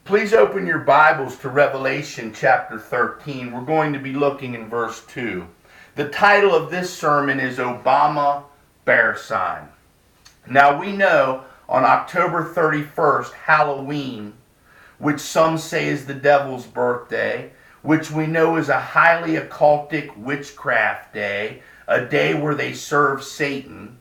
Please open your Bibles to Revelation chapter 13. We're going to be looking in verse 2. The title of this sermon is Obama Bear Sign. Now we know on October 31st, Halloween, which some say is the devil's birthday, which we know is a highly occultic witchcraft day, a day where they serve Satan,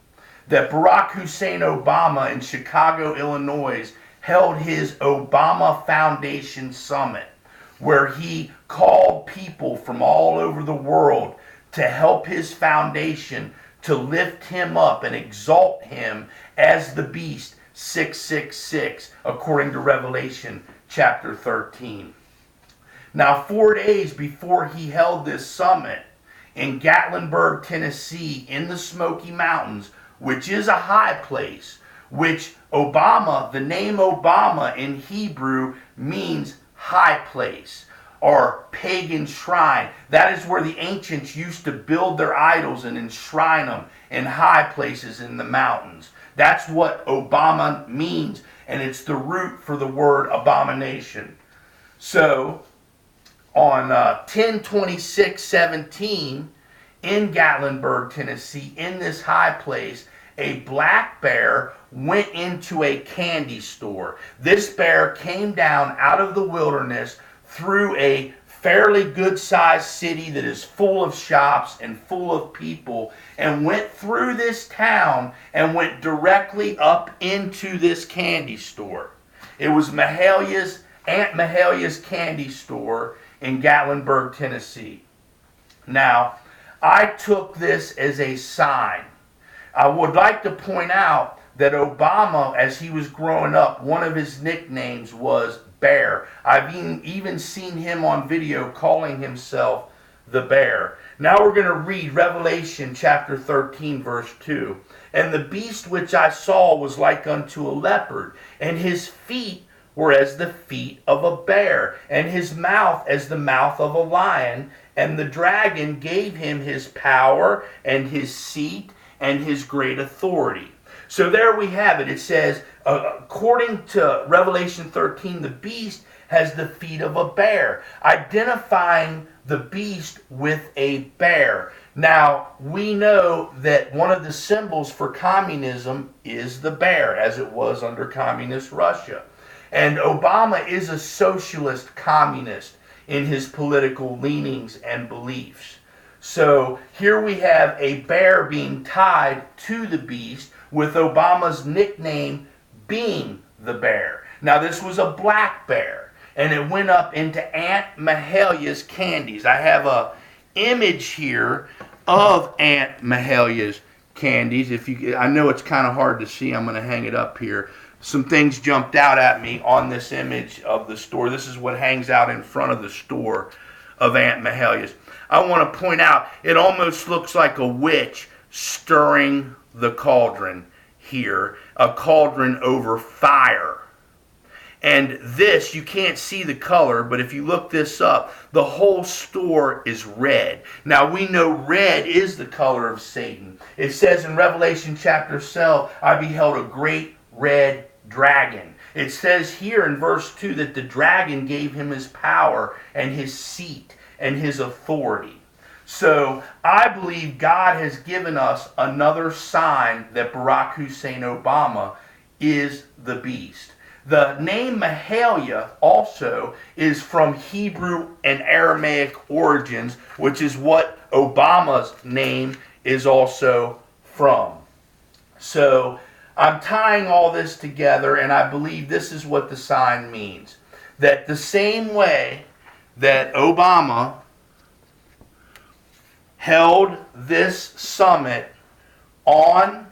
that Barack Hussein Obama in Chicago, Illinois, held his Obama Foundation Summit, where he called people from all over the world to help his foundation to lift him up and exalt him as the beast 666, according to Revelation chapter 13. Now, 4 days before he held this summit in Gatlinburg, Tennessee, in the Smoky Mountains, which is a high place, which Obama, the name Obama in Hebrew means high place or pagan shrine. That is where the ancients used to build their idols and enshrine them in high places in the mountains. That's what Obama means, and it's the root for the word abomination. So, on 10/26/17, in Gatlinburg, Tennessee, in this high place, a black bear went into a candy store. This bear came down out of the wilderness through a fairly good-sized city that is full of shops and full of people, and went through this town and went directly up into this candy store. It was Aunt Mahalia's candy store in Gatlinburg, Tennessee. Now, I took this as a sign. I would like to point out that Obama, as he was growing up, one of his nicknames was Bear. I've even seen him on video calling himself the Bear. Now we're going to read Revelation chapter 13, verse 2. And the beast which I saw was like unto a leopard, and his feet were as the feet of a bear, and his mouth as the mouth of a lion. And the dragon gave him his power and his seat and his great authority. So there we have it. It says, according to Revelation 13, the beast has the feet of a bear, identifying the beast with a bear. Now, we know that one of the symbols for communism is the bear, as it was under communist Russia. And Obama is a socialist communist in his political leanings and beliefs. So here we have a bear being tied to the beast, with Obama's nickname being the bear. Now this was a black bear, and it went up into Aunt Mahalia's candies. I have a image here of Aunt Mahalia's candies. I know it's kind of hard to see. I'm going to hang it up here. Some things jumped out at me on this image of the store. This is what hangs out in front of the store of Aunt Mahalia's. I want to point out, it almost looks like a witch stirring the cauldron here, a cauldron over fire. And this, you can't see the color, but if you look this up, the whole store is red. Now we know red is the color of Satan. It says in Revelation chapter 12, I beheld a great red dragon. It says here in verse 2 that the dragon gave him his power and his seat and his authority. So I believe God has given us another sign that Barack Hussein Obama is the beast. The name Mahalia also is from Hebrew and Aramaic origins, which is what Obama's name is also from. So I'm tying all this together, and I believe this is what the sign means. That the same way that Obama held this summit on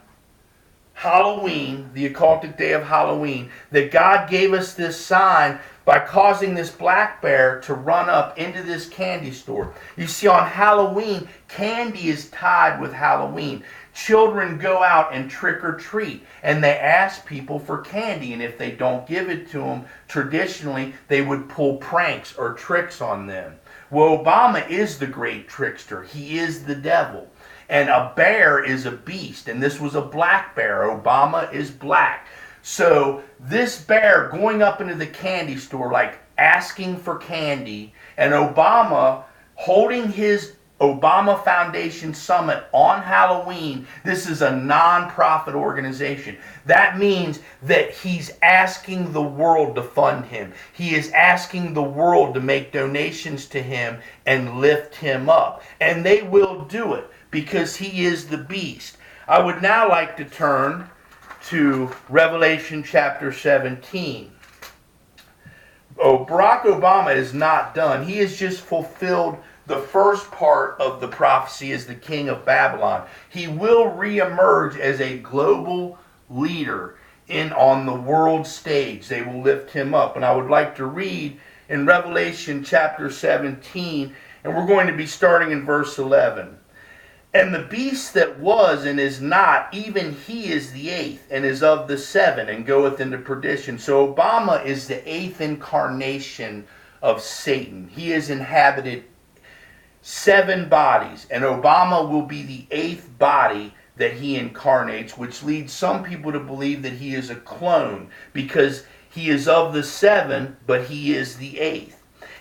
Halloween, the occultic day of Halloween, that God gave us this sign by causing this black bear to run up into this candy store. You see, on Halloween, candy is tied with Halloween. Children go out and trick or treat, and they ask people for candy, and if they don't give it to them, traditionally, they would pull pranks or tricks on them. Well, Obama is the great trickster. He is the devil. And a bear is a beast, and this was a black bear. Obama is black. So this bear going up into the candy store, like asking for candy, and Obama holding his Obama Foundation Summit on Halloween. This is a non-profit organization. That means that he's asking the world to fund him. He is asking the world to make donations to him and lift him up. And they will do it because he is the beast. I would now like to turn to Revelation chapter 17. Oh, Barack Obama is not done. He has just fulfilled the first part of the prophecy as the king of Babylon. He will reemerge as a global leader on the world stage. They will lift him up. And I would like to read in Revelation chapter 17, and we're going to be starting in verse 11. And the beast that was and is not, even he is the eighth, and is of the seven, and goeth into perdition. So Obama is the eighth incarnation of Satan. He has inhabited 7 bodies, and Obama will be the 8th body that he incarnates, which leads some people to believe that he is a clone, because he is of the 7, but he is the 8th.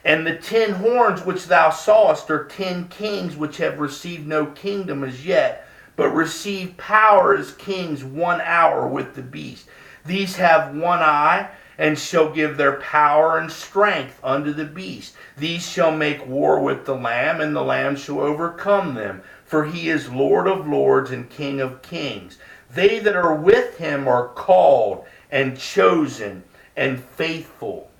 And the 10 horns which thou sawest are 10 kings which have received no kingdom as yet, but receive power as kings 1 hour with the beast. These have 1 eye, and shall give their power and strength unto the beast. These shall make war with the Lamb, and the Lamb shall overcome them. For he is Lord of lords and King of kings. They that are with him are called and chosen and faithful.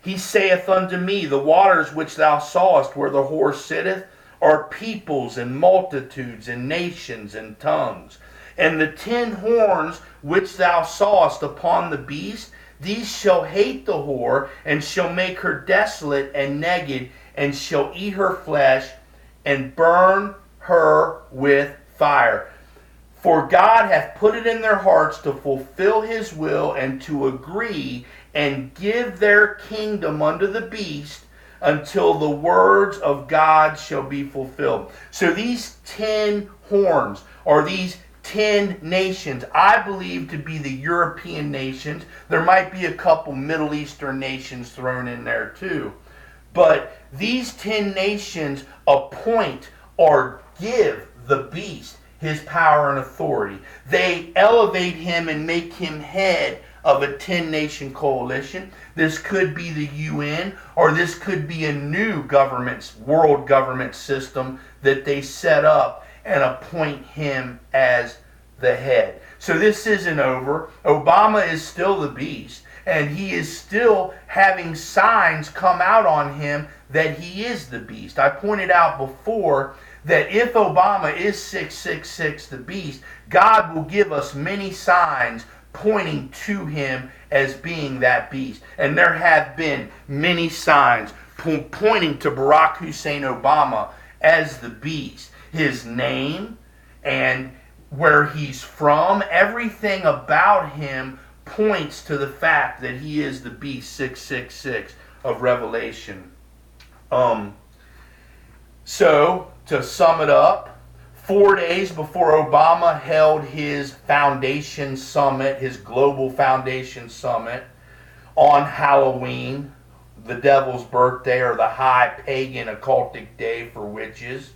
He saith unto me, the waters which thou sawest where the horse sitteth are peoples and multitudes and nations and tongues. And the 10 horns which thou sawest upon the beast, these shall hate the whore, and shall make her desolate and naked, and shall eat her flesh, and burn her with fire. For God hath put it in their hearts to fulfill his will, and to agree, and give their kingdom unto the beast, until the words of God shall be fulfilled. So these 10 horns are these 10 nations, I believe to be the European nations. There might be a couple Middle Eastern nations thrown in there too. But these 10 nations appoint or give the beast his power and authority. They elevate him and make him head of a 10-nation coalition. This could be the UN, or this could be a new world government system that they set up and appoint him as the head. So this isn't over. Obama is still the beast, and he is still having signs come out on him that he is the beast. I pointed out before that if Obama is 666 the beast, God will give us many signs pointing to him as being that beast. And there have been many signs pointing to Barack Hussein Obama as the beast. His name and where he's from, everything about him points to the fact that he is the beast, 666 of Revelation. So, to sum it up, 4 days before Obama held his foundation summit, his global foundation summit, on Halloween, the devil's birthday, or the high pagan occultic day for witches,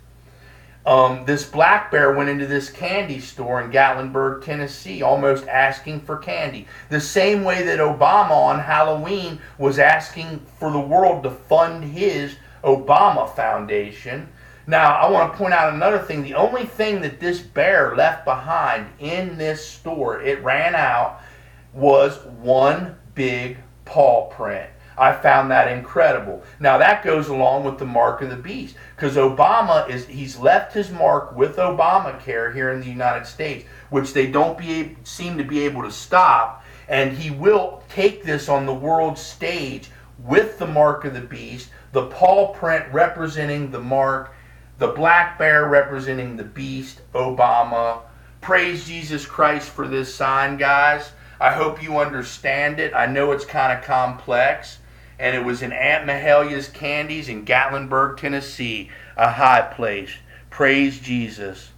this black bear went into this candy store in Gatlinburg, Tennessee, almost asking for candy. The same way that Obama on Halloween was asking for the world to fund his Obama Foundation. Now, I want to point out another thing. The only thing that this bear left behind in this store, it ran out, was one big paw print. I found that incredible. Now, that goes along with the mark of the beast, because he's left his mark with Obamacare here in the United States, which they don't seem to be able to stop, and he will take this on the world stage with the mark of the beast, the paw print representing the mark, the black bear representing the beast, Obama. Praise Jesus Christ for this sign, guys. I hope you understand it. I know it's kind of complex. And it was in Aunt Mahalia's Candies in Gatlinburg, Tennessee, a high place. Praise Jesus.